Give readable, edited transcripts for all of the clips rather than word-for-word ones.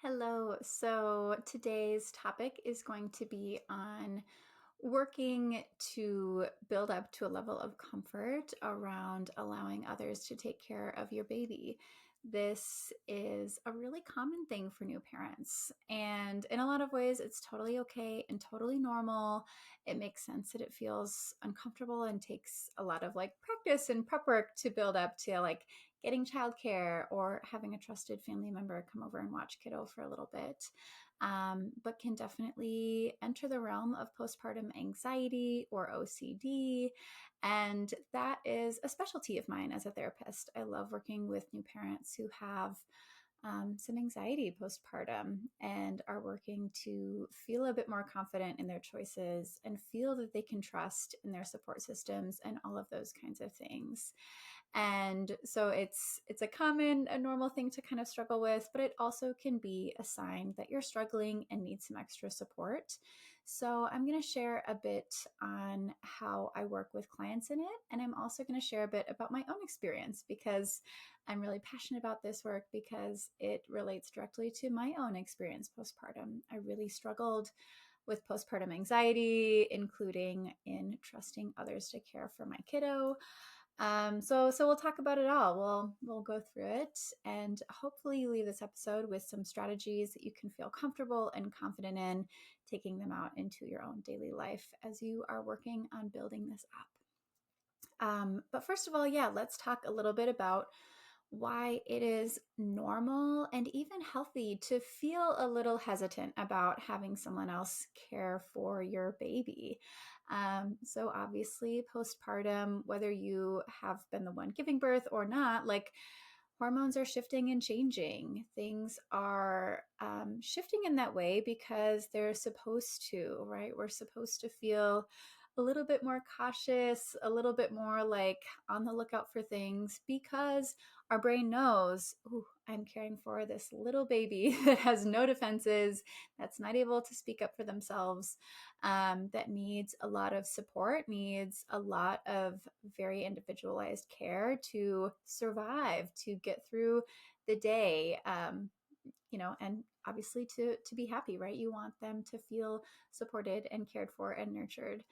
Hello. So today's topic is going to be on working to build up to a level of comfort around allowing others to take care of your baby. This is a really common thing for new parents. And in a lot of ways, it's totally okay and totally normal. It makes sense that it feels uncomfortable and takes a lot of practice and prep work to build up to getting childcare or having a trusted family member come over and watch kiddo for a little bit, but can definitely enter the realm of postpartum anxiety or OCD. And that is a specialty of mine as a therapist. I love working with new parents who have some anxiety postpartum and are working to feel a bit more confident in their choices and feel that they can trust in their support systems and all of those kinds of things. And so it's a normal thing to kind of struggle with, but it also can be a sign that you're struggling and need some extra support. So I'm going to share a bit on how I work with clients in it, and I'm also going to share a bit about my own experience because I'm really passionate about this work because it relates directly to my own experience postpartum. I really struggled with postpartum anxiety, including in trusting others to care for my kiddo. So we'll talk about it all. We'll go through it, and hopefully you leave this episode with some strategies that you can feel comfortable and confident in taking them out into your own daily life as you are working on building this up. But first of all, let's talk a little bit about why it is normal and even healthy to feel a little hesitant about having someone else care for your baby. So obviously, postpartum, whether you have been the one giving birth or not, hormones are shifting and changing. Things are shifting in that way because they're supposed to, right? We're supposed to feel a little bit more cautious, a little bit more on the lookout for things because our brain knows, ooh, I'm caring for this little baby that has no defenses, that's not able to speak up for themselves, that needs a lot of support, needs a lot of very individualized care to survive, to get through the day. And obviously to be happy, right? You want them to feel supported and cared for and nurtured.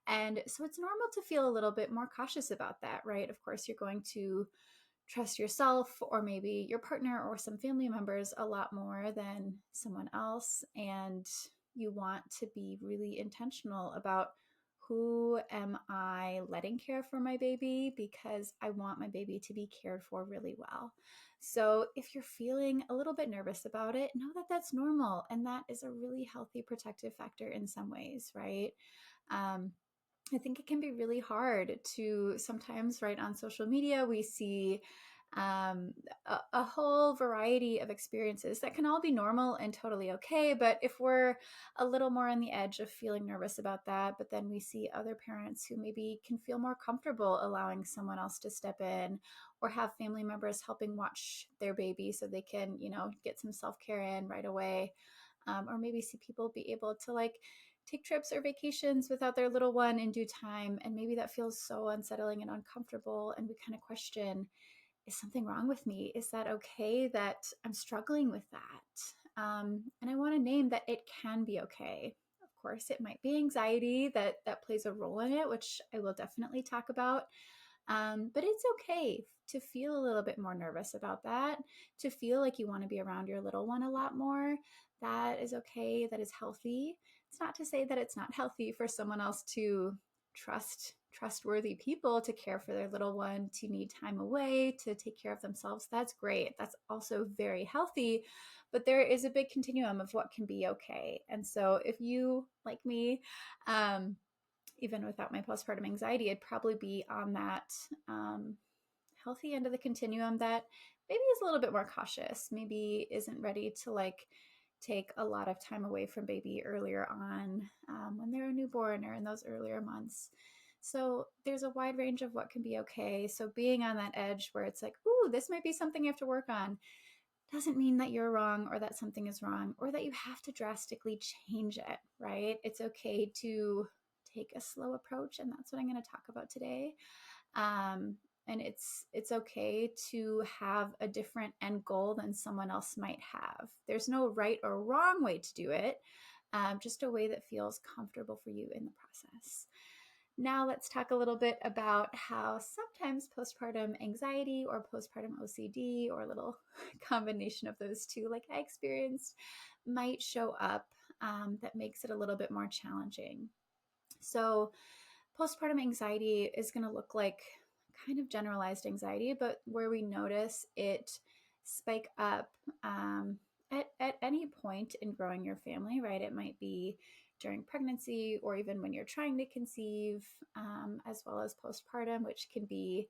And so it's normal to feel a little bit more cautious about that, right? Of course, you're going to trust yourself or maybe your partner or some family members a lot more than someone else. And you want to be really intentional about who am I letting care for my baby because I want my baby to be cared for really well. So if you're feeling a little bit nervous about it, know that that's normal. And that is a really healthy protective factor in some ways, right? I think it can be really hard to sometimes, right, on social media, we see a whole variety of experiences that can all be normal and totally okay. But if we're a little more on the edge of feeling nervous about that, but then we see other parents who maybe can feel more comfortable allowing someone else to step in or have family members helping watch their baby so they can, get some self-care in right away. Or maybe see people be able to take trips or vacations without their little one in due time. And maybe that feels so unsettling and uncomfortable. And we kind of question, is something wrong with me? Is that okay that I'm struggling with that? And I want to name that it can be okay. Of course, it might be anxiety that plays a role in it, which I will definitely talk about. But it's okay to feel a little bit more nervous about that, to feel like you want to be around your little one a lot more. That is okay. That is healthy. It's not to say that it's not healthy for someone else to trustworthy people to care for their little one, to need time away, to take care of themselves. That's great. That's also very healthy. But there is a big continuum of what can be okay. And so if you, like me, even without my postpartum anxiety, I'd probably be on that healthy end of the continuum that maybe is a little bit more cautious, maybe isn't ready to take a lot of time away from baby earlier on when they're a newborn or in those earlier months. So there's a wide range of what can be okay. So being on that edge where it's like, ooh, this might be something you have to work on, doesn't mean that you're wrong or that something is wrong or that you have to drastically change it, right? It's okay to take a slow approach, and that's what I'm going to talk about today. And it's okay to have a different end goal than someone else might have. There's no right or wrong way to do it, just a way that feels comfortable for you in the process. Now let's talk a little bit about how sometimes postpartum anxiety or postpartum OCD, or a little combination of those two, like I experienced, might show up, that makes it a little bit more challenging. So postpartum anxiety is going to look like kind of generalized anxiety, but where we notice it spike up, at any point in growing your family, right? It might be during pregnancy or even when you're trying to conceive, as well as postpartum, which can be,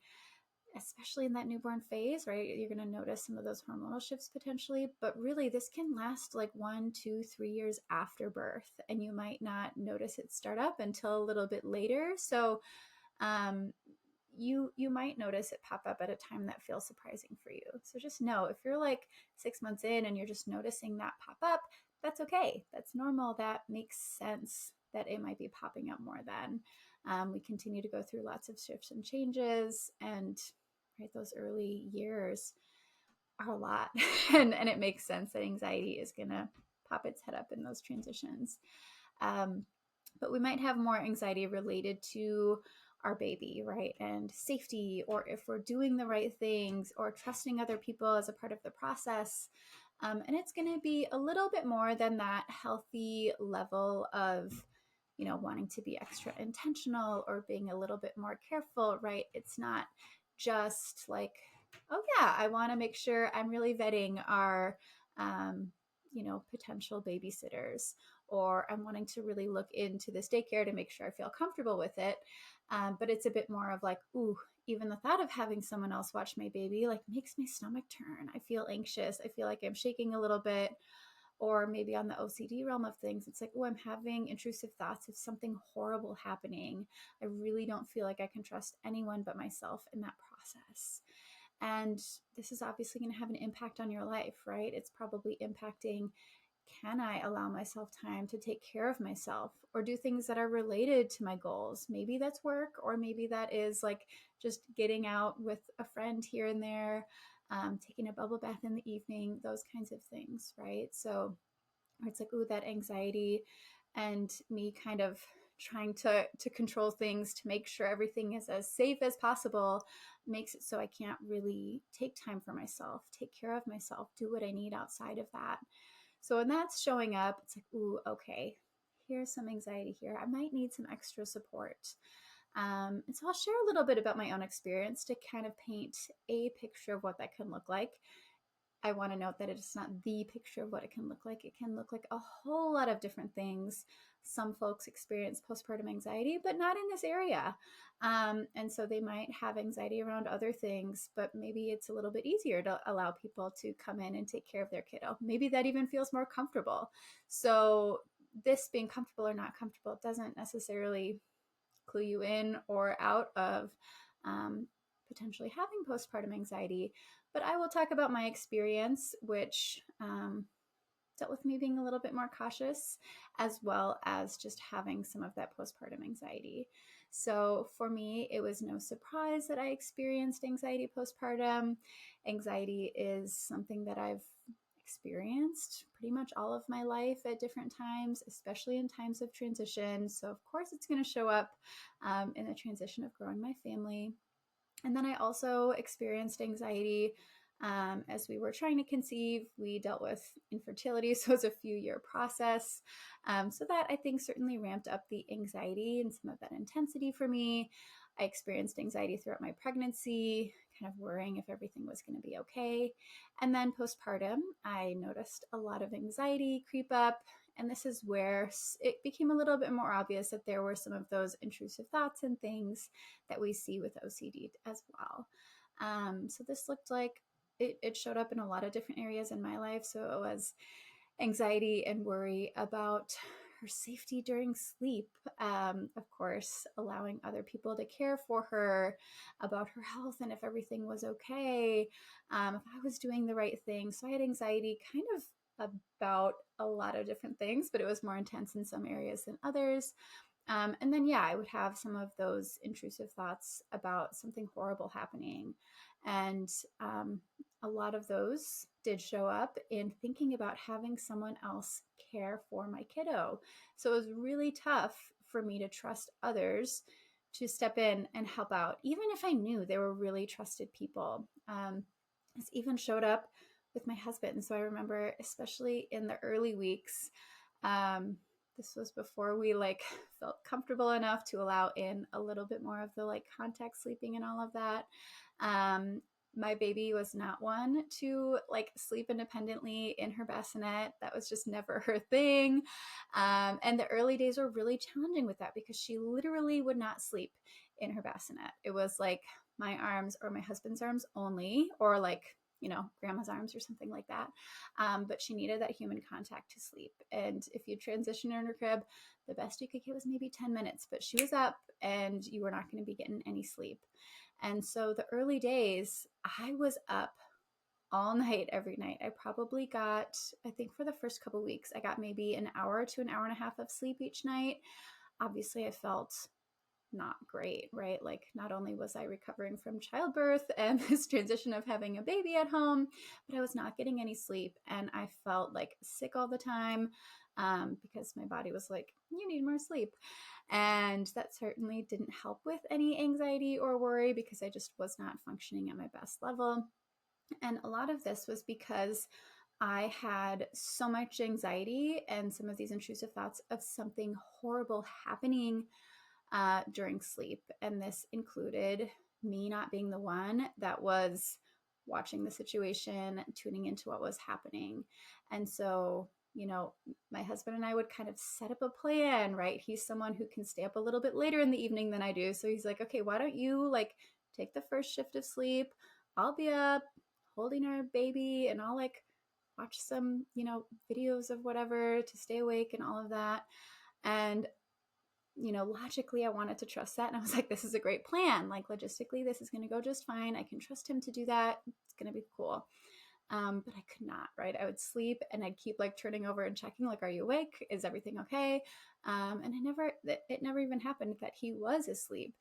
especially in that newborn phase, right? You're going to notice some of those hormonal shifts potentially, but really this can last like 1, 2, 3 years after birth, and you might not notice it start up until a little bit later. So um, you might notice it pop up at a time that feels surprising for you. So just know, if you're like 6 months in and you're just noticing that pop up, that's okay. That's normal. That makes sense that it might be popping up more then. We continue to go through lots of shifts and changes, and right, those early years are a lot. And it makes sense that anxiety is going to pop its head up in those transitions. Um, but we might have more anxiety related to our baby, right? And safety, or if we're doing the right things, or trusting other people as a part of the process. And it's going to be a little bit more than that healthy level of, wanting to be extra intentional or being a little bit more careful, right? It's not just like, oh yeah, I want to make sure I'm really vetting our, potential babysitters, or I'm wanting to really look into this daycare to make sure I feel comfortable with it. But it's a bit more of like, ooh, even the thought of having someone else watch my baby like makes my stomach turn. I feel anxious. I feel like I'm shaking a little bit. Or maybe on the OCD realm of things, it's like, oh, I'm having intrusive thoughts of something horrible happening. I really don't feel like I can trust anyone but myself in that process. And this is obviously going to have an impact on your life, right? It's probably impacting, can I allow myself time to take care of myself or do things that are related to my goals? Maybe that's work, or maybe that is like just getting out with a friend here and there, taking a bubble bath in the evening, those kinds of things, right? So it's like, ooh, that anxiety and me kind of trying to control things to make sure everything is as safe as possible makes it so I can't really take time for myself, take care of myself, do what I need outside of that. So when that's showing up, it's like, ooh, okay, here's some anxiety here. I might need some extra support. And so I'll share a little bit about my own experience to kind of paint a picture of what that can look like. I want to note that it's not the picture of what it can look like. It can look like a whole lot of different things. Some folks experience postpartum anxiety, but not in this area. And so they might have anxiety around other things, but maybe it's a little bit easier to allow people to come in and take care of their kiddo. Maybe that even feels more comfortable. So this being comfortable or not comfortable doesn't necessarily clue you in or out of potentially having postpartum anxiety. But I will talk about my experience, which dealt with me being a little bit more cautious, as well as just having some of that postpartum anxiety. So for me, it was no surprise that I experienced anxiety postpartum. Anxiety is something that I've experienced pretty much all of my life at different times, especially in times of transition. So of course it's going to show up in the transition of growing my family. And then I also experienced anxiety as we were trying to conceive. We dealt with infertility, so it's a few-year process. So that I think certainly ramped up the anxiety and some of that intensity for me. I experienced anxiety throughout my pregnancy, kind of worrying if everything was going to be okay. And then postpartum, I noticed a lot of anxiety creep up. And this is where it became a little bit more obvious that there were some of those intrusive thoughts and things that we see with OCD as well. So this looked like it showed up in a lot of different areas in my life. So it was anxiety and worry about her safety during sleep. Of course, allowing other people to care for her, about her health and if everything was okay, if I was doing the right thing. So I had anxiety kind of about a lot of different things, but it was more intense in some areas than others. And then, yeah, I would have some of those intrusive thoughts about something horrible happening. And a lot of those did show up in thinking about having someone else care for my kiddo. So it was really tough for me to trust others to step in and help out, even if I knew they were really trusted people. This even showed up with my husband. So I remember, especially in the early weeks, um, this was before we like felt comfortable enough to allow in a little bit more of the like contact sleeping and all of that. Um, my baby was not one to like sleep independently in her bassinet. That was just never her thing. And the early days were really challenging with that because she literally would not sleep in her bassinet. It was like my arms or my husband's arms only, or like, grandma's arms or something like that. But she needed that human contact to sleep. And if you transition her in her crib, the best you could get was maybe 10 minutes, but she was up and you were not going to be getting any sleep. And so the early days, I was up all night, every night. I probably got, I think for the first couple weeks, I got maybe an hour to an hour and a half of sleep each night. Obviously, I felt not great, right? Like, not only was I recovering from childbirth and this transition of having a baby at home, but I was not getting any sleep. And I felt like sick all the time because my body was like, you need more sleep. And that certainly didn't help with any anxiety or worry because I just was not functioning at my best level. And a lot of this was because I had so much anxiety and some of these intrusive thoughts of something horrible happening during sleep. And this included me not being the one that was watching the situation, tuning into what was happening. And so, my husband and I would kind of set up a plan, right? He's someone who can stay up a little bit later in the evening than I do. So he's like, okay, why don't you like take the first shift of sleep? I'll be up holding our baby and I'll like watch some, videos of whatever to stay awake and all of that. And logically, I wanted to trust that. And I was like, this is a great plan. Like, logistically, this is going to go just fine. I can trust him to do that. It's going to be cool. But I could not, right? I would sleep and I'd keep like turning over and checking, like, are you awake? Is everything okay? And it never even happened that he was asleep.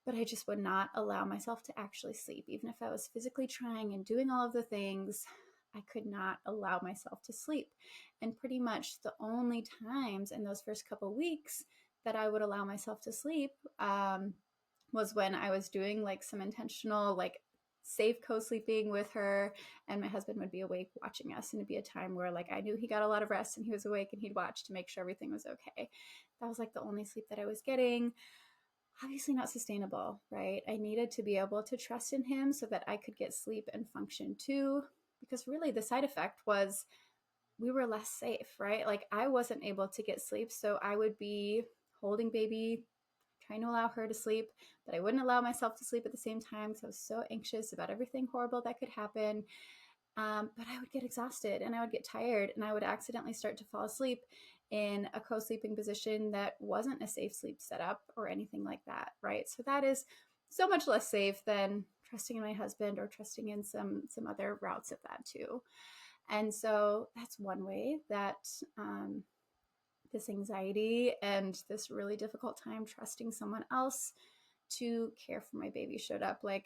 But I just would not allow myself to actually sleep. Even if I was physically trying and doing all of the things, I could not allow myself to sleep. And pretty much the only times in those first couple weeks that I would allow myself to sleep was when I was doing like some intentional, like safe co-sleeping with her, and my husband would be awake watching us. And it'd be a time where like I knew he got a lot of rest and he was awake and he'd watch to make sure everything was okay. That was like the only sleep that I was getting. Obviously not sustainable, right? I needed to be able to trust in him so that I could get sleep and function too, because really the side effect was we were less safe, right? Like I wasn't able to get sleep, so I would be holding baby, trying to allow her to sleep, but I wouldn't allow myself to sleep at the same time because I was so anxious about everything horrible that could happen. But I would get exhausted and I would get tired and I would accidentally start to fall asleep in a co-sleeping position that wasn't a safe sleep setup or anything like that, right? So that is so much less safe than trusting in my husband or trusting in some other routes of that too. And so that's one way that this anxiety and this really difficult time trusting someone else to care for my baby showed up, like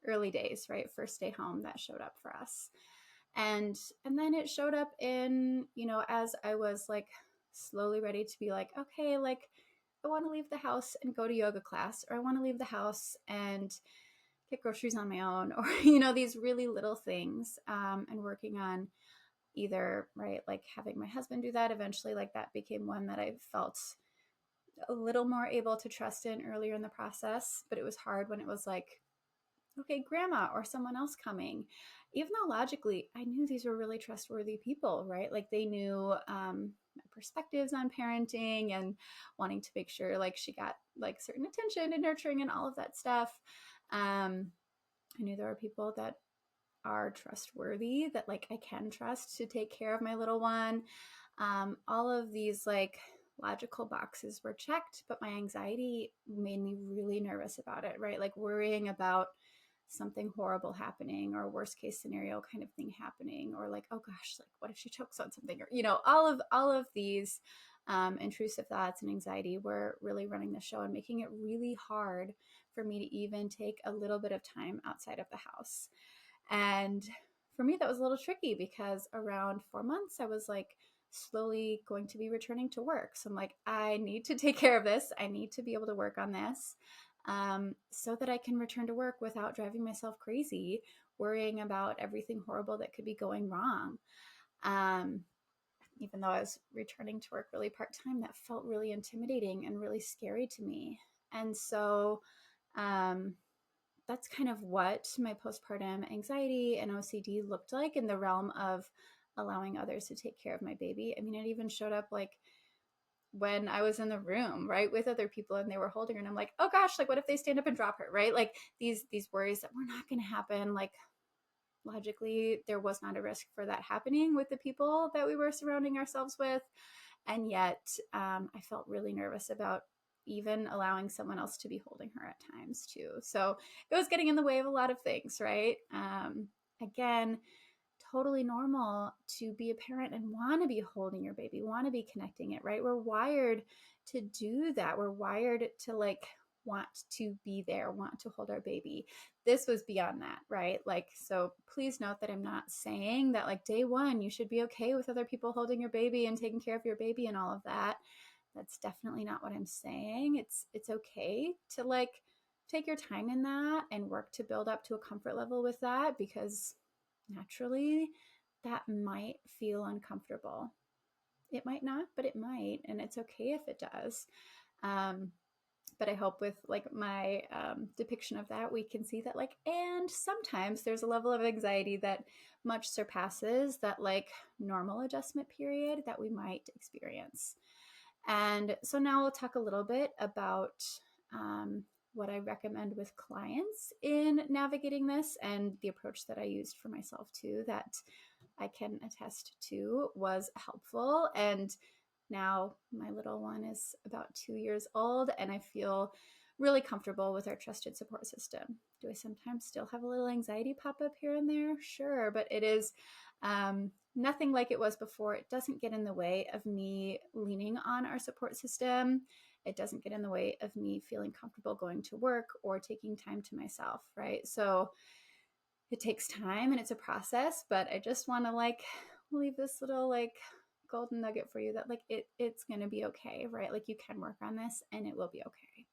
early days, right? First day home, that showed up for us. And then it showed up in, as I was like slowly ready to be like, okay, like I want to leave the house and go to yoga class, or I want to leave the house and get groceries on my own, or these really little things, and working on either, right, like having my husband do that eventually. Like that became one that I felt a little more able to trust in earlier in the process, but it was hard when it was like, okay, grandma or someone else coming, even though logically I knew these were really trustworthy people, right? Like they knew my perspectives on parenting and wanting to make sure like she got like certain attention and nurturing and all of that stuff. I knew there were people that are trustworthy, that like I can trust to take care of my little one. All of these like logical boxes were checked, but my anxiety made me really nervous about it, right? Like worrying about something horrible happening or worst case scenario kind of thing happening, or like, oh gosh, like what if she chokes on something, or all of these intrusive thoughts and anxiety were really running the show and making it really hard for me to even take a little bit of time outside of the house. And for me, that was a little tricky because around 4 months, I was like slowly going to be returning to work. So I'm like, I need to take care of this. I need to be able to work on this so that I can return to work without driving myself crazy, worrying about everything horrible that could be going wrong. Um, Even though I was returning to work really part time, that felt really intimidating and really scary to me. And so, um, that's kind of what my postpartum anxiety and OCD looked like in the realm of allowing others to take care of my baby. I mean, it even showed up like when I was in the room, right, with other people and they were holding her and I'm like, "Oh gosh, like what if they stand up and drop her?" Right? Like these worries that were not going to happen. Like logically, there was not a risk for that happening with the people that we were surrounding ourselves with. And yet, I felt really nervous about even allowing someone else to be holding her at times too. So it was getting in the way of a lot of things, right? Again, totally normal to be a parent and want to be holding your baby, want to be connecting it, right? We're wired to do that. We're wired to like want to be there, want to hold our baby. This was beyond that, right? Like, so please note that I'm not saying that like day one, you should be okay with other people holding your baby and taking care of your baby and all of that. That's definitely not what I'm saying. It's okay to like take your time in that and work to build up to a comfort level with that because naturally that might feel uncomfortable. It might not, but it might, and it's okay if it does. Um, but I hope with like my depiction of that, we can see that like, and sometimes there's a level of anxiety that much surpasses that like normal adjustment period that we might experience. And so now we'll talk a little bit about what I recommend with clients in navigating this and the approach that I used for myself too, that I can attest to was helpful. And now my little one is about 2 years old and I feel really comfortable with our trusted support system. Do I sometimes still have a little anxiety pop up here and there? Sure, but it is nothing like it was before. It doesn't get in the way of me leaning on our support system. It doesn't get in the way of me feeling comfortable going to work or taking time to myself, right? So it takes time and it's a process, but I just want to like leave this little like golden nugget for you that like it's going to be okay, right? Like you can work on this and it will be okay.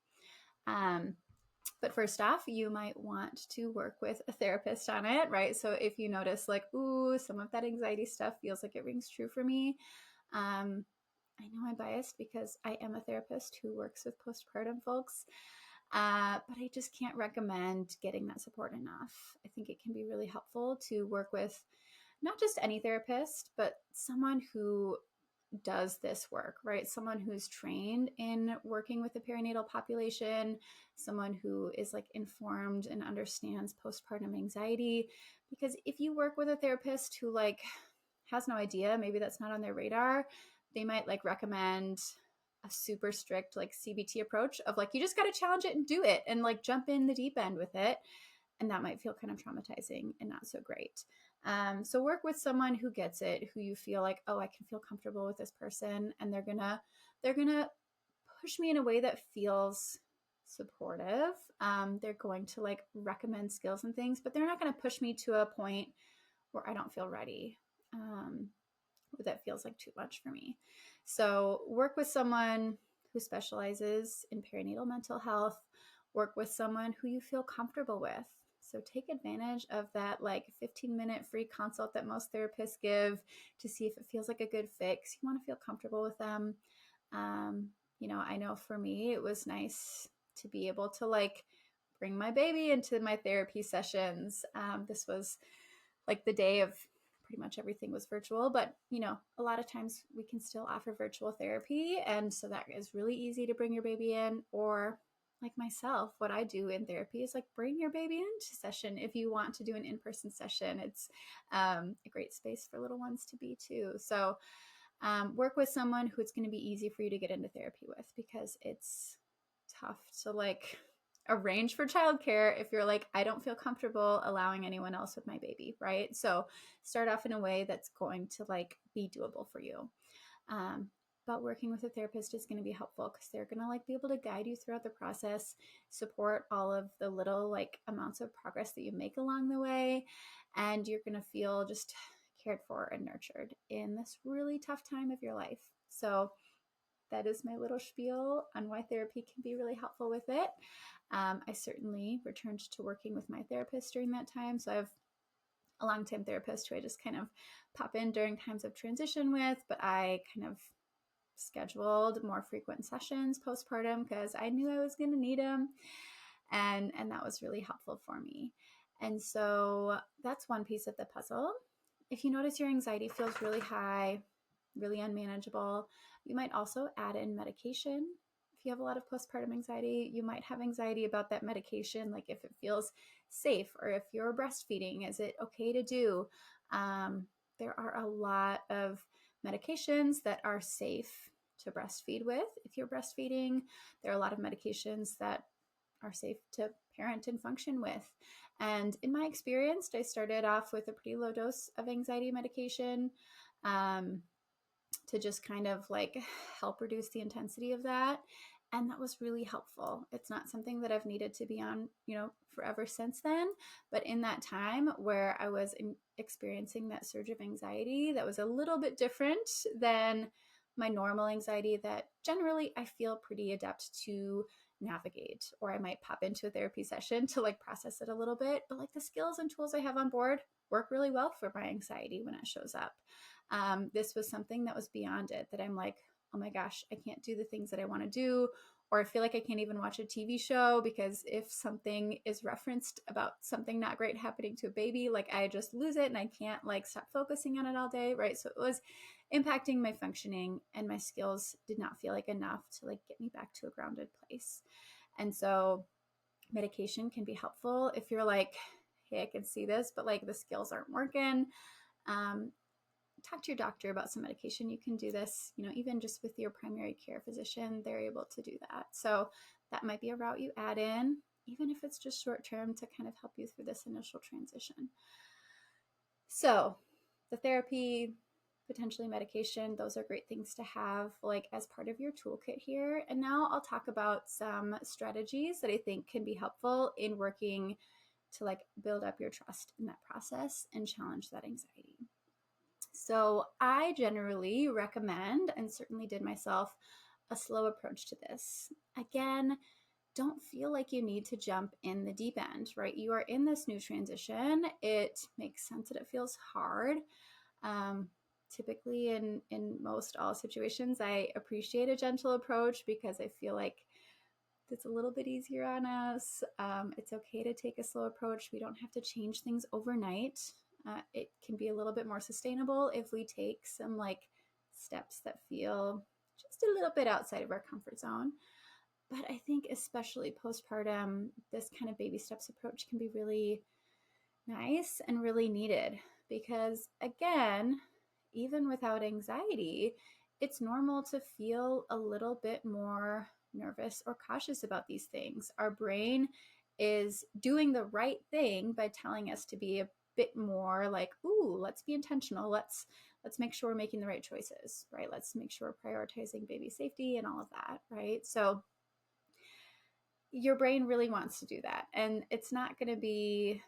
But first off, you might want to work with a therapist on it, right? So if you notice like, ooh, some of that anxiety stuff feels like it rings true for me. I know I'm biased because I am a therapist who works with postpartum folks. But I just can't recommend getting that support enough. I think it can be really helpful to work with not just any therapist, but someone who does this work, right? Someone who's trained in working with the perinatal population, someone who is like informed and understands postpartum anxiety. Because if you work with a therapist who like has no idea, maybe that's not on their radar, they might like recommend a super strict like CBT approach of like, you just got to challenge it and do it and like jump in the deep end with it. And that might feel kind of traumatizing and not so great. So work with someone who gets it, who you feel like, oh, I can feel comfortable with this person, and they're gonna push me in a way that feels supportive. They're going to like recommend skills and things, but they're not going to push me to a point where I don't feel ready. That feels like too much for me. So work with someone who specializes in perinatal mental health. Work with someone who you feel comfortable with. So take advantage of that like 15-minute free consult that most therapists give to see if it feels like a good fix. You want to feel comfortable with them. I know for me, it was nice to be able to like bring my baby into my therapy sessions. This was like the day of pretty much everything was virtual, but a lot of times we can still offer virtual therapy. And so that is really easy to bring your baby in. Or like myself, what I do in therapy is like bring your baby into session if you want to do an in-person session. It's a great space for little ones to be too. So work with someone who it's going to be easy for you to get into therapy with, because it's tough to like arrange for childcare if you're like, I don't feel comfortable allowing anyone else with my baby, right? So start off in a way that's going to like be doable for you. about working with a therapist is going to be helpful because they're going to like be able to guide you throughout the process, support all of the little like amounts of progress that you make along the way, and you're going to feel just cared for and nurtured in this really tough time of your life. So that is my little spiel on why therapy can be really helpful with it. I certainly returned to working with my therapist during that time. So I have a long-time therapist who I just kind of pop in during times of transition with, but I kind of scheduled more frequent sessions postpartum because I knew I was going to need them. And that was really helpful for me. And so that's one piece of the puzzle. If you notice your anxiety feels really high, really unmanageable, you might also add in medication. If you have a lot of postpartum anxiety, you might have anxiety about that medication, like if it feels safe or if you're breastfeeding, is it okay to do? There are a lot of medications that are safe to breastfeed with. If you're breastfeeding, there are a lot of medications that are safe to parent and function with. And in my experience, I started off with a pretty low dose of anxiety medication to just kind of like help reduce the intensity of that. And that was really helpful. It's not something that I've needed to be on, forever since then. But in that time where I was experiencing that surge of anxiety, that was a little bit different than my normal anxiety that generally I feel pretty adept to navigate, or I might pop into a therapy session to like process it a little bit. But like the skills and tools I have on board work really well for my anxiety when it shows up. This was something that was beyond it, that I'm like, oh my gosh, I can't do the things that I want to do, or I feel like I can't even watch a TV show because if something is referenced about something not great happening to a baby, like I just lose it and I can't like stop focusing on it all day, right? So it was impacting my functioning, and my skills did not feel like enough to like get me back to a grounded place. And so medication can be helpful if you're like, hey, I can see this, but like the skills aren't working. Talk to your doctor about some medication. You can do this, even just with your primary care physician, they're able to do that. So that might be a route you add in, even if it's just short term, to kind of help you through this initial transition. So the therapy, potentially medication, those are great things to have like as part of your toolkit here. And now I'll talk about some strategies that I think can be helpful in working to like build up your trust in that process and challenge that anxiety. So I generally recommend, and certainly did myself, a slow approach to this. Again, don't feel like you need to jump in the deep end, right? You are in this new transition. It makes sense that it feels hard. Typically in most all situations, I appreciate a gentle approach because I feel like it's a little bit easier on us. It's okay to take a slow approach. We don't have to change things overnight. It can be a little bit more sustainable if we take some like steps that feel just a little bit outside of our comfort zone. But I think especially postpartum, this kind of baby steps approach can be really nice and really needed because, again, even without anxiety, it's normal to feel a little bit more nervous or cautious about these things. Our brain is doing the right thing by telling us to be a bit more like, ooh, let's be intentional. Let's make sure we're making the right choices, right? Let's make sure we're prioritizing baby safety and all of that, right? So your brain really wants to do that. And it's not going to be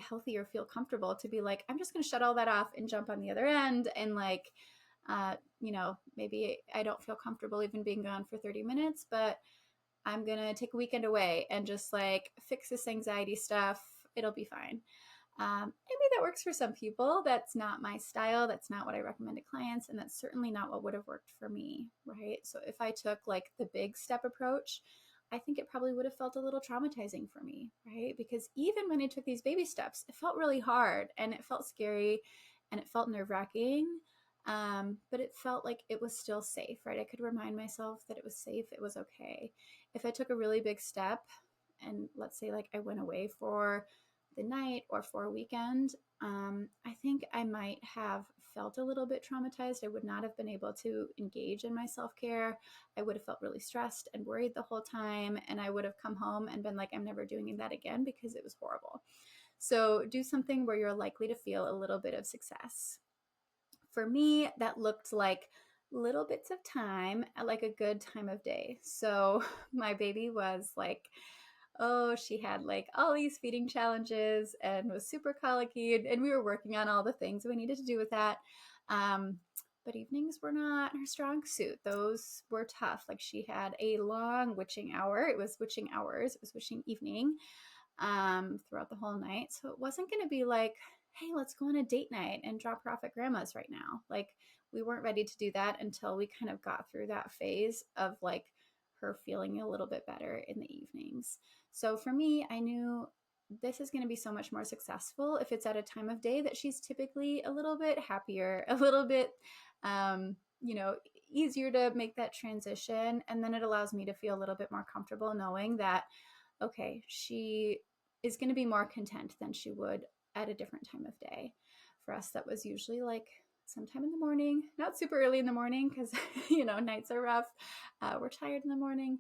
healthy or feel comfortable to be like, I'm just going to shut all that off and jump on the other end. And like, maybe I don't feel comfortable even being gone for 30 minutes, but I'm going to take a weekend away and just like fix this anxiety stuff. It'll be fine. Maybe that works for some people. That's not my style. That's not what I recommend to clients. And that's certainly not what would have worked for me, right? So if I took like the big step approach, I think it probably would have felt a little traumatizing for me, right? Because even when I took these baby steps, it felt really hard and it felt scary and it felt nerve-wracking. But it felt like it was still safe, right? I could remind myself that it was safe. It was okay. If I took a really big step and let's say like I went away for the night or for a weekend, I think I might have felt a little bit traumatized. I would not have been able to engage in my self-care. I would have felt really stressed and worried the whole time. And I would have come home and been like, I'm never doing that again because it was horrible. So do something where you're likely to feel a little bit of success. For me, that looked like little bits of time at like a good time of day. So my baby was like, oh, she had like all these feeding challenges and was super colicky, and we were working on all the things we needed to do with that. Um, but evenings were not her strong suit. Those were tough. Like she had a long witching hour. It was witching hours. It was witching evening throughout the whole night. So it wasn't going to be like, hey, let's go on a date night and drop her off at grandma's right now. Like we weren't ready to do that until we kind of got through that phase of like her feeling a little bit better in the evenings. So for me, I knew this is going to be so much more successful if it's at a time of day that she's typically a little bit happier, a little bit, you know, easier to make that transition. And then it allows me to feel a little bit more comfortable knowing that, okay, she is going to be more content than she would at a different time of day. For us, that was usually like sometime in the morning, not super early in the morning because, you know, nights are rough. We're tired in the morning.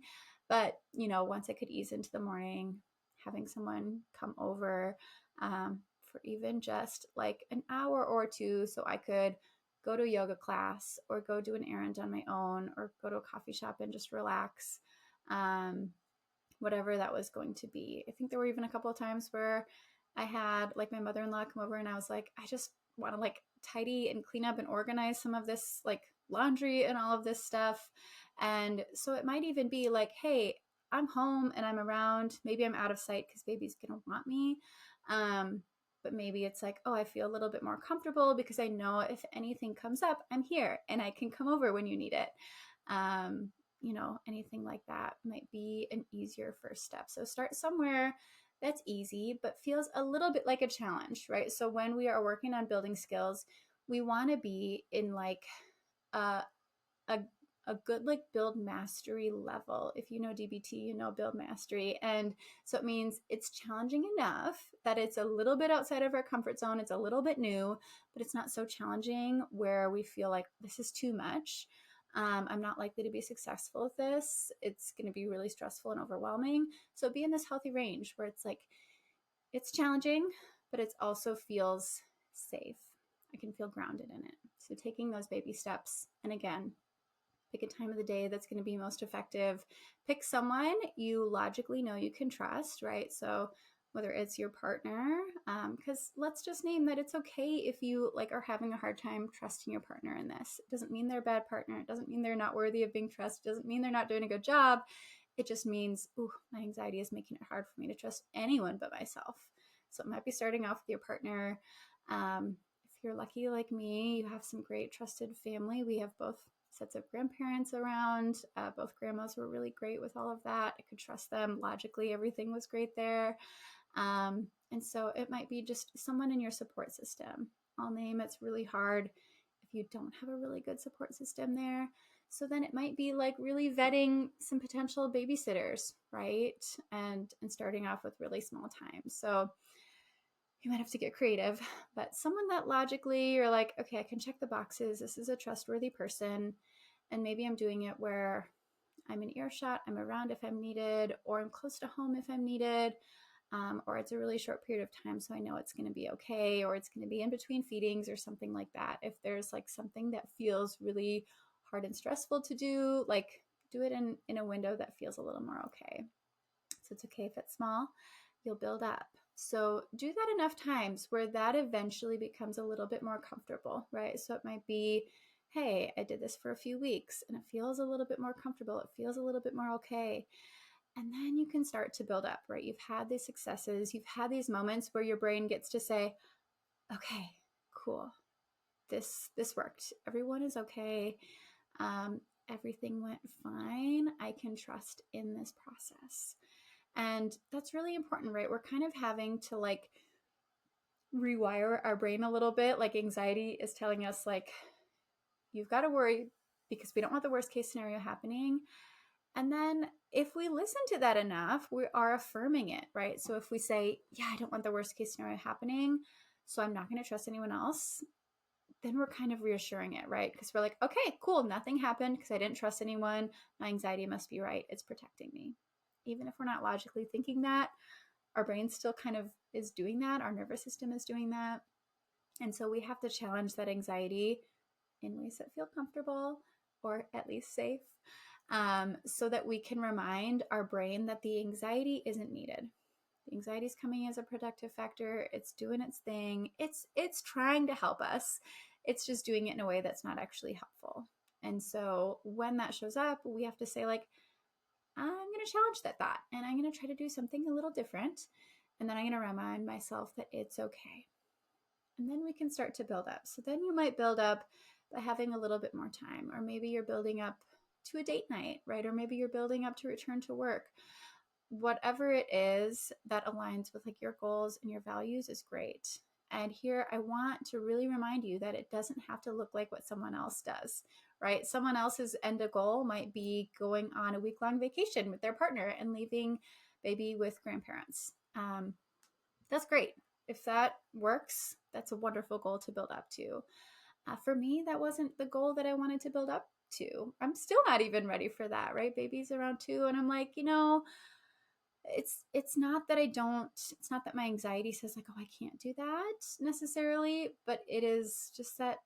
But, you know, once I could ease into the morning, having someone come over for even just like an hour or two so I could go to a yoga class or go do an errand on my own or go to a coffee shop and just relax. Whatever that was going to be. I think there were even a couple of times where I had like my mother-in-law come over and I was like, I just want to like tidy and clean up and organize some of this like laundry and all of this stuff. And so it might even be like, hey, I'm home and I'm around. Maybe I'm out of sight because baby's going to want me. But maybe it's like, oh, I feel a little bit more comfortable because I know if anything comes up, I'm here and I can come over when you need it. You know, anything like that might be an easier first step. So start somewhere that's easy, but feels a little bit like a challenge, right? So when we are working on building skills, we want to be in like a, a, a good like build mastery level. If you know DBT, you know build mastery. And so it means it's challenging enough that it's a little bit outside of our comfort zone. It's a little bit new, but it's not so challenging where we feel like this is too much. I'm not likely to be successful with this. It's going to be really stressful and overwhelming. So be in this healthy range where it's like, it's challenging, but it also feels safe. I can feel grounded in it. So taking those baby steps. And again, pick a time of the day that's going to be most effective. Pick someone you logically know you can trust, right? So whether it's your partner, because let's just name that it's okay if you like are having a hard time trusting your partner in this. It doesn't mean they're a bad partner. It doesn't mean they're not worthy of being trusted. It doesn't mean they're not doing a good job. It just means, ooh, my anxiety is making it hard for me to trust anyone but myself. So it might be starting off with your partner. If you're lucky like me, you have some great trusted family. We have both sets of grandparents around. Both grandmas were really great with all of that. I could trust them. Logically, everything was great there. And so it might be just someone in your support system. I'll name it's really hard if you don't have a really good support system there. So then it might be like really vetting some potential babysitters, right? And starting off with really small time. So you might have to get creative, but someone that logically you're like, okay, I can check the boxes. This is a trustworthy person. And maybe I'm doing it where I'm in earshot, I'm around if I'm needed, or I'm close to home if I'm needed, or it's a really short period of time, so I know it's going to be okay, or it's going to be in between feedings or something like that. If there's like something that feels really hard and stressful to do, like do it in a window that feels a little more okay. So it's okay if it's small, you'll build up. So do that enough times where that eventually becomes a little bit more comfortable, right? So it might be, hey, I did this for a few weeks and it feels a little bit more comfortable. It feels a little bit more okay. And then you can start to build up, right? You've had these successes. You've had these moments where your brain gets to say, okay, cool. This worked. Everyone is okay. Everything went fine. I can trust in this process. And that's really important, right? We're kind of having to like rewire our brain a little bit. Like anxiety is telling us like, you've got to worry because we don't want the worst case scenario happening. And then if we listen to that enough, we are affirming it, right? So if we say, yeah, I don't want the worst case scenario happening, so I'm not going to trust anyone else, then we're kind of reassuring it, right? Because we're like, okay, cool, nothing happened because I didn't trust anyone. My anxiety must be right. It's protecting me. Even if we're not logically thinking that, our brain still kind of is doing that. Our nervous system is doing that. And so we have to challenge that anxiety in ways that feel comfortable, or at least safe, so that we can remind our brain that the anxiety isn't needed. The anxiety is coming as a productive factor. It's doing its thing. It's trying to help us. It's just doing it in a way that's not actually helpful. And so when that shows up, we have to say, like, I'm going to challenge that thought and I'm going to try to do something a little different. And then I'm going to remind myself that it's okay. And then we can start to build up. So then you might build up by having a little bit more time, or maybe you're building up to a date night, right? Or maybe you're building up to return to work. Whatever it is that aligns with like your goals and your values is great. And here I want to really remind you that it doesn't have to look like what someone else does, right? Someone else's end goal might be going on a week-long vacation with their partner and leaving baby with grandparents. That's great. If that works, that's a wonderful goal to build up to. For me, that wasn't the goal that I wanted to build up to. I'm still not even ready for that, right? Baby's around 2, and I'm like, it's not that it's not that my anxiety says like, oh, I can't do that necessarily, but it is just that,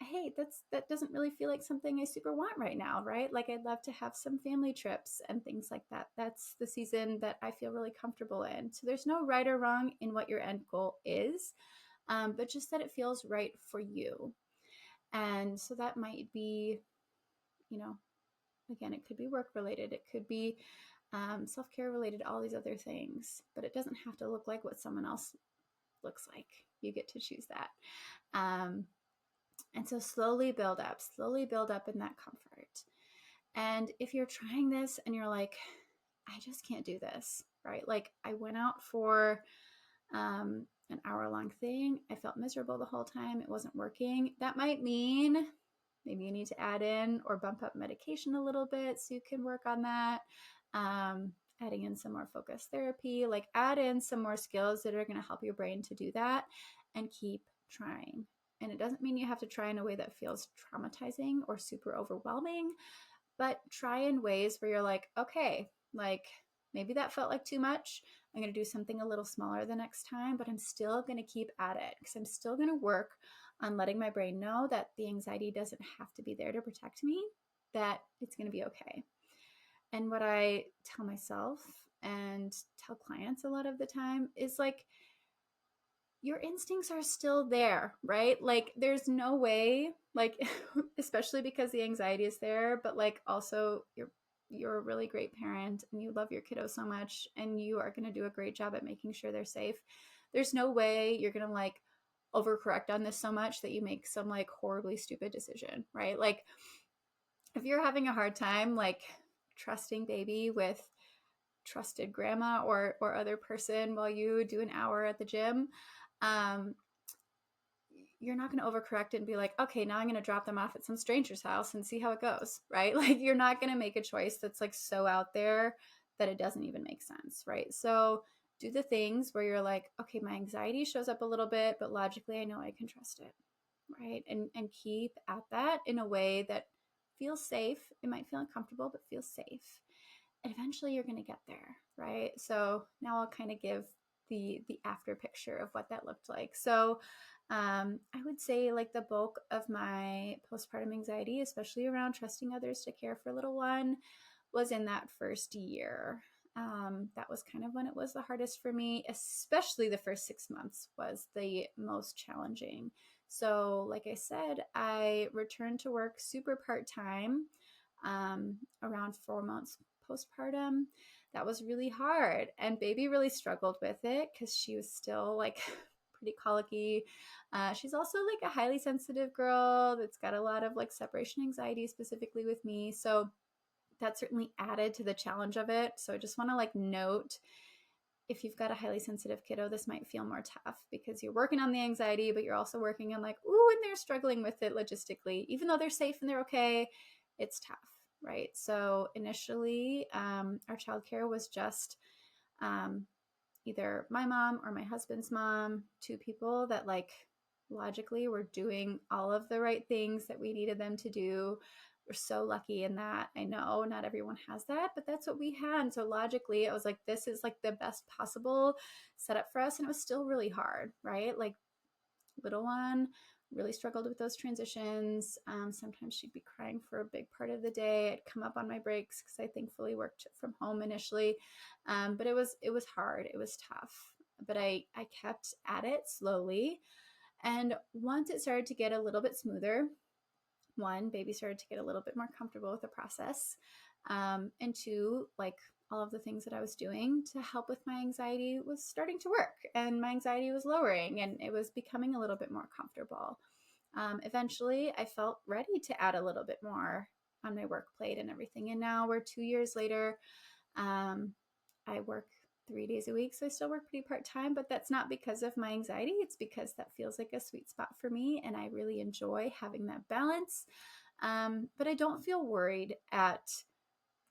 hey, that doesn't really feel like something I super want right now, right? Like I'd love to have some family trips and things like that. That's the season that I feel really comfortable in. So there's no right or wrong in what your end goal is, but just that it feels right for you. And so that might be, again, it could be work related, it could be self-care related, all these other things, but it doesn't have to look like what someone else looks like. You get to choose that. And so slowly build up in that comfort. And if you're trying this and you're like, I just can't do this, right? Like I went out for an hour-long thing. I felt miserable the whole time. It wasn't working. That might mean maybe you need to add in or bump up medication a little bit so you can work on that. Adding in some more focused therapy, like add in some more skills that are going to help your brain to do that, and keep trying. And it doesn't mean you have to try in a way that feels traumatizing or super overwhelming, but try in ways where you're like, okay, like maybe that felt like too much. I'm going to do something a little smaller the next time, but I'm still going to keep at it because I'm still going to work on letting my brain know that the anxiety doesn't have to be there to protect me, that it's going to be okay. And what I tell myself and tell clients a lot of the time is like, your instincts are still there, right? Like there's no way, like, especially because the anxiety is there, but like also you're a really great parent and you love your kiddo so much and you are going to do a great job at making sure they're safe. There's no way you're going to like overcorrect on this so much that you make some like horribly stupid decision, right? Like if you're having a hard time like trusting baby with trusted grandma or other person while you do an hour at the gym, you're not going to overcorrect it and be like, okay, now I'm going to drop them off at some stranger's house and see how it goes, right? Like you're not going to make a choice that's like so out there that it doesn't even make sense, right? So do the things where you're like, okay, my anxiety shows up a little bit, but logically I know I can trust it, right? And keep at that in a way that feels safe. It might feel uncomfortable, but feels safe. And eventually you're going to get there, right? So now I'll kind of give the after picture of what that looked like. So I would say like the bulk of my postpartum anxiety, especially around trusting others to care for little one, was in that first year. That was kind of when it was the hardest for me, especially the first 6 months was the most challenging. So like I said, I returned to work super part-time around 4 months postpartum. That was really hard. And baby really struggled with it because she was still like pretty colicky. She's also like a highly sensitive girl that's got a lot of like separation anxiety, specifically with me. So that certainly added to the challenge of it. So I just want to like note, if you've got a highly sensitive kiddo, this might feel more tough because you're working on the anxiety, but you're also working on like, ooh, and they're struggling with it logistically. Even though they're safe and they're okay, it's tough, right? So initially, our childcare was just either my mom or my husband's mom, two people that like logically were doing all of the right things that we needed them to do. We're so lucky in that. I know not everyone has that, but that's what we had. And so logically, I was like, this is like the best possible setup for us. And it was still really hard, right? Like little one really struggled with those transitions. Sometimes she'd be crying for a big part of the day. I'd come up on my breaks because I thankfully worked from home initially. But it was hard. It was tough. But I kept at it slowly. And once it started to get a little bit smoother, one, baby started to get a little bit more comfortable with the process. And two, like all of the things that I was doing to help with my anxiety was starting to work, and my anxiety was lowering, and it was becoming a little bit more comfortable. Eventually, I felt ready to add a little bit more on my work plate and everything. And now we're 2 years later. I work 3 days a week, so I still work pretty part-time, but that's not because of my anxiety. It's because that feels like a sweet spot for me, and I really enjoy having that balance. But I don't feel worried at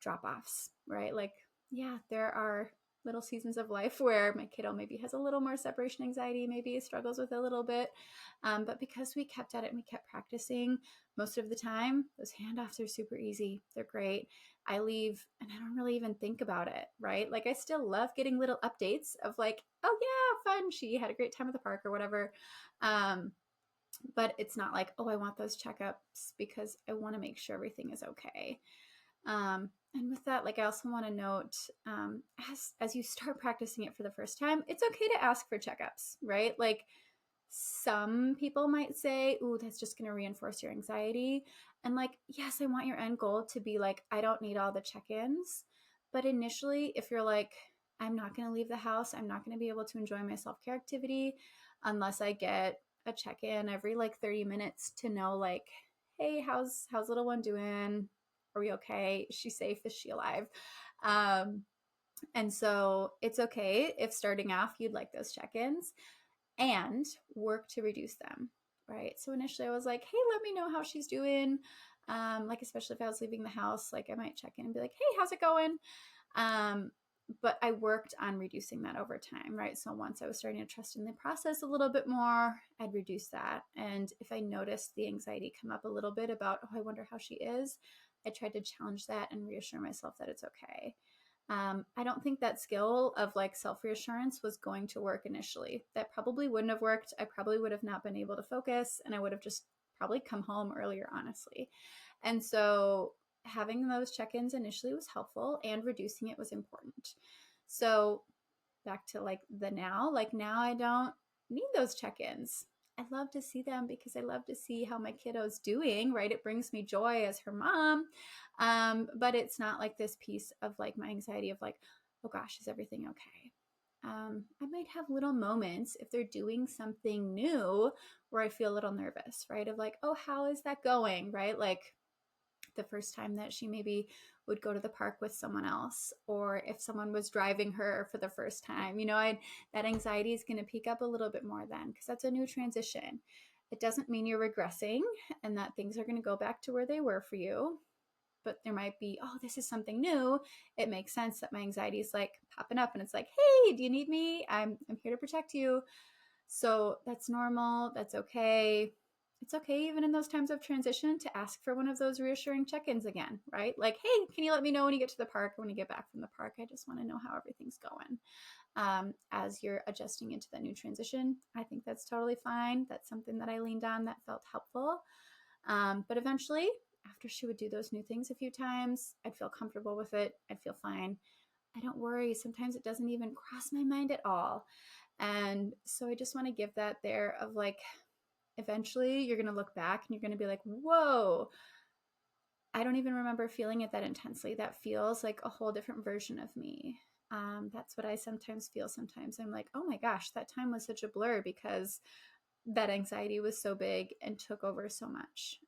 drop-offs, right? Like, yeah, there are little seasons of life where my kiddo maybe has a little more separation anxiety, maybe struggles with a little bit. But because we kept at it and we kept practicing, most of the time, those handoffs are super easy. They're great. I leave and I don't really even think about it, right? Like, I still love getting little updates of like, oh yeah, fun. She had a great time at the park or whatever. But it's not like, oh, I want those checkups because I want to make sure everything is okay. And with that, like, I also want to note, as you start practicing it for the first time, it's okay to ask for checkups, right? Like, some people might say, ooh, that's just going to reinforce your anxiety. And like, yes, I want your end goal to be like, I don't need all the check-ins. But initially, if you're like, I'm not going to leave the house, I'm not going to be able to enjoy my self-care activity unless I get a check-in every like 30 minutes to know like, hey, how's little one doing? Are we okay? Is she safe? Is she alive? And so it's okay if starting off you'd like those check-ins, and work to reduce them, right? So initially I was like, hey, let me know how she's doing. Like, especially if I was leaving the house, like I might check in and be like, hey, how's it going? But I worked on reducing that over time, right? So once I was starting to trust in the process a little bit more, I'd reduce that. And if I noticed the anxiety come up a little bit about, oh, I wonder how she is, I tried to challenge that and reassure myself that it's okay. I don't think that skill of like self-reassurance was going to work initially. That probably wouldn't have worked. I probably would have not been able to focus, and I would have just probably come home earlier, honestly. And so having those check-ins initially was helpful, and reducing it was important. So back to like now I don't need those check-ins. I love to see them because I love to see how my kiddo's doing, right? It brings me joy as her mom. But it's not like this piece of like my anxiety of like, oh gosh, is everything okay? I might have little moments if they're doing something new where I feel a little nervous, right? Of like, oh, how is that going, right? Like the first time that she maybe would go to the park with someone else, or if someone was driving her for the first time, that anxiety is going to peak up a little bit more then, because that's a new transition. It doesn't mean you're regressing and that things are going to go back to where they were for you, but there might be, oh, this is something new. It makes sense that my anxiety is like popping up and it's like, hey, do you need me? I'm here to protect you. So that's normal. That's okay. It's okay, even in those times of transition, to ask for one of those reassuring check-ins again, right? Like, hey, can you let me know when you get to the park or when you get back from the park? I just want to know how everything's going. As you're adjusting into the new transition, I think that's totally fine. That's something that I leaned on that felt helpful. But eventually, after she would do those new things a few times, I'd feel comfortable with it. I'd feel fine. I don't worry. Sometimes it doesn't even cross my mind at all. And so I just want to give that there of like, eventually you're going to look back and you're going to be like, whoa, I don't even remember feeling it that intensely. That feels like a whole different version of me. That's what I sometimes feel. Sometimes I'm like, oh my gosh, that time was such a blur because that anxiety was so big and took over so much.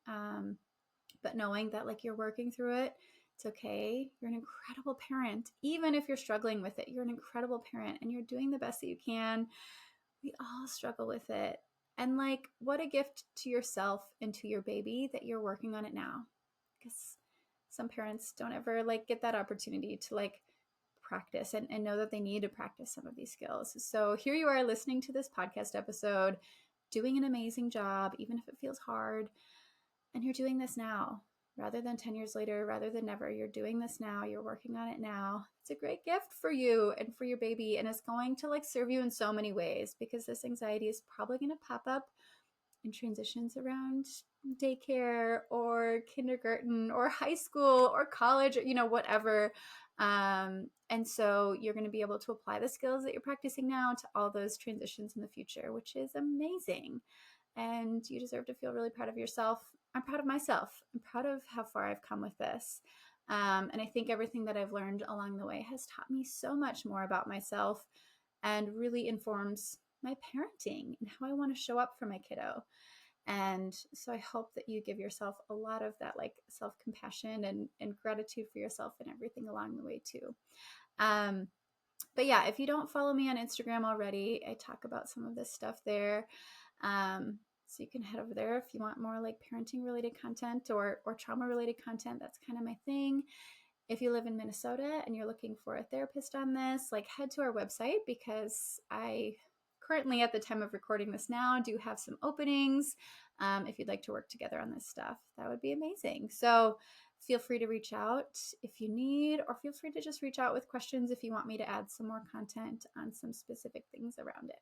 But knowing that like you're working through it, it's okay. You're an incredible parent. Even if you're struggling with it, you're an incredible parent and you're doing the best that you can. We all struggle with it. And like, what a gift to yourself and to your baby that you're working on it now. Because some parents don't ever like get that opportunity to like practice and know that they need to practice some of these skills. So here you are listening to this podcast episode, doing an amazing job, even if it feels hard. And you're doing this now rather than 10 years later, rather than never. You're doing this now. You're working on it now. It's a great gift for you and for your baby. And it's going to like serve you in so many ways, because this anxiety is probably going to pop up in transitions around daycare or kindergarten or high school or college, whatever. And so you're going to be able to apply the skills that you're practicing now to all those transitions in the future, which is amazing. And you deserve to feel really proud of yourself. I'm proud of myself. I'm proud of how far I've come with this. And I think everything that I've learned along the way has taught me so much more about myself and really informs my parenting and how I want to show up for my kiddo. And so I hope that you give yourself a lot of that like self-compassion and gratitude for yourself and everything along the way too. Um, but yeah, if you don't follow me on Instagram already, I talk about some of this stuff there. So you can head over there if you want more like parenting related content or trauma related content. That's kind of my thing. If you live in Minnesota and you're looking for a therapist on this, like head to our website because I currently, at the time of recording this now, do have some openings. If you'd like to work together on this stuff, that would be amazing. So feel free to reach out if you need, or feel free to just reach out with questions if you want me to add some more content on some specific things around it.